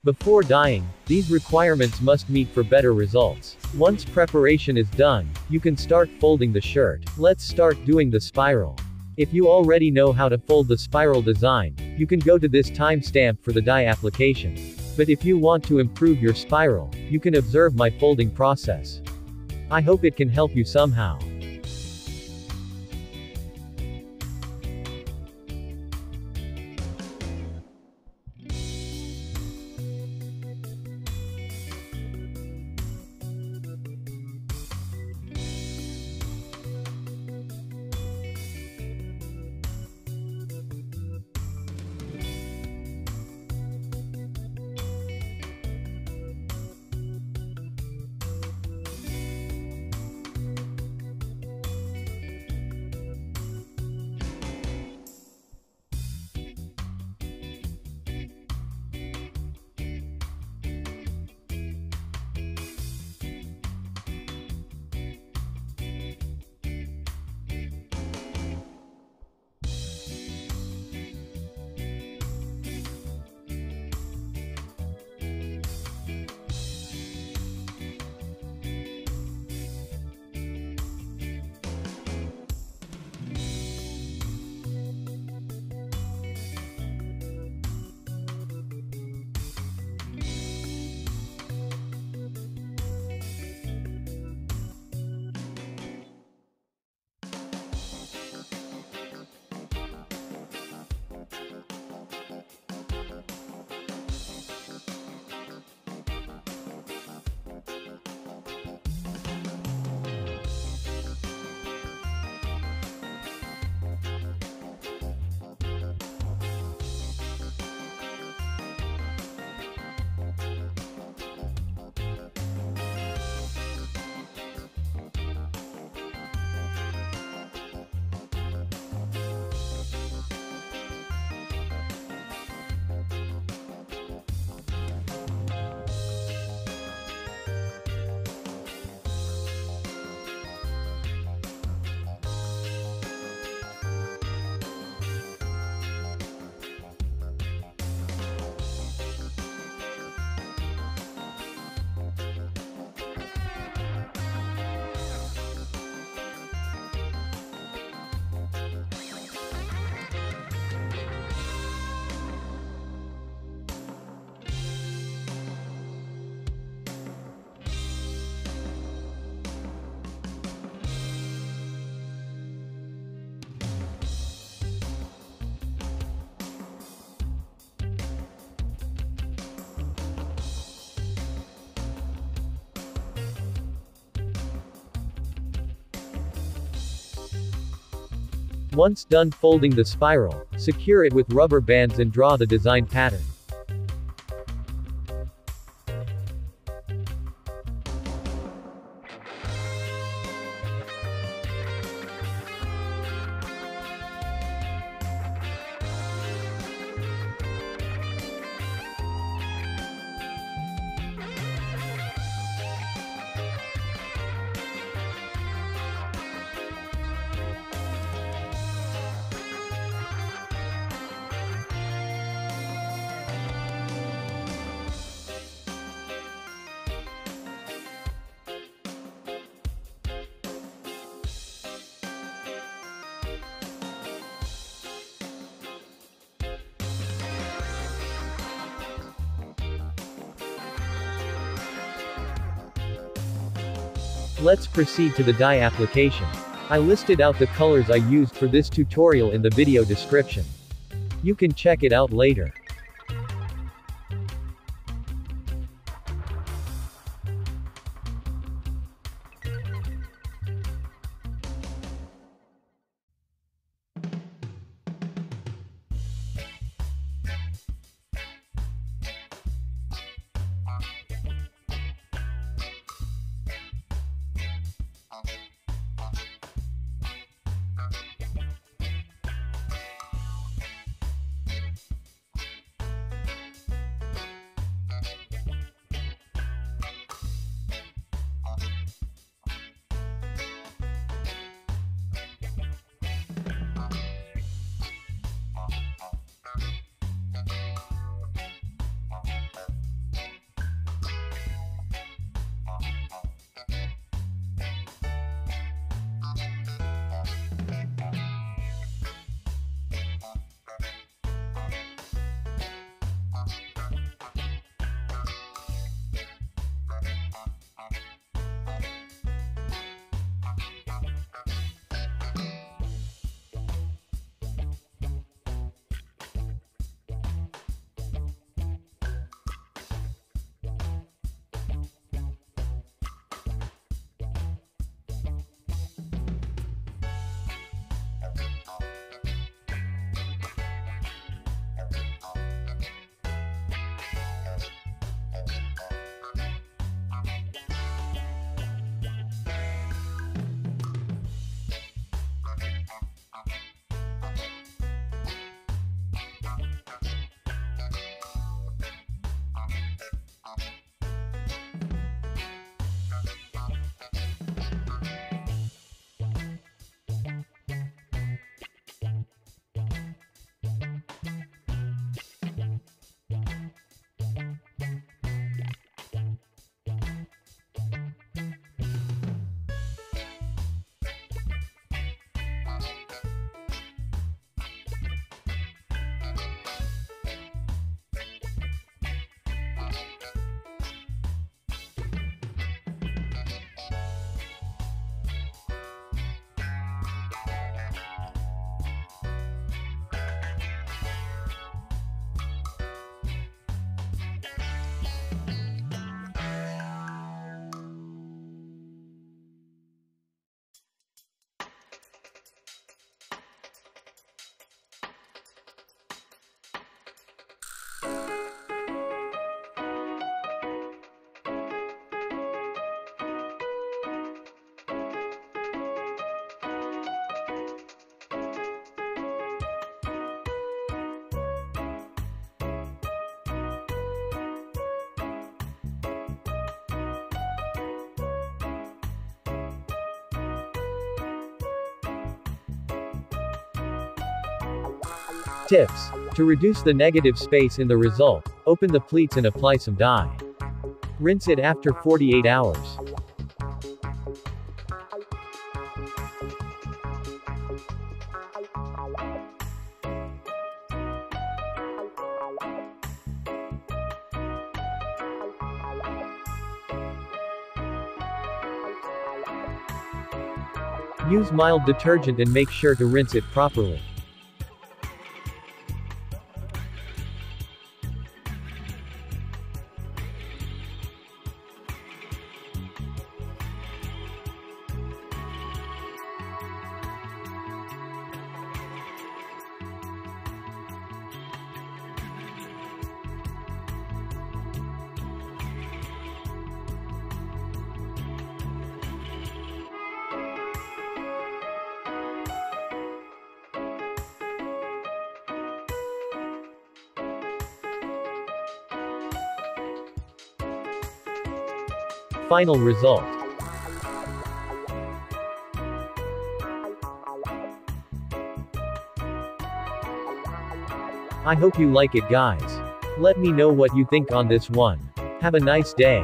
Before dyeing, these requirements must meet for better results. Once preparation is done, you can start folding the shirt. Let's start doing the spiral. If you already know how to fold the spiral design, you can go to this timestamp for the dye application. But if you want to improve your spiral, you can observe my folding process. I hope it can help you somehow. Once done folding the spiral, secure it with rubber bands and draw the design pattern. Let's proceed to the dye application. I listed out the colors I used for this tutorial in the video description. You can check it out later. Tips. To reduce the negative space in the result, open the pleats and apply some dye. Rinse it after 48 hours. Use mild detergent and make sure to rinse it properly. Final result. I hope you like it, guys. Let me know what you think on this one. Have a nice day.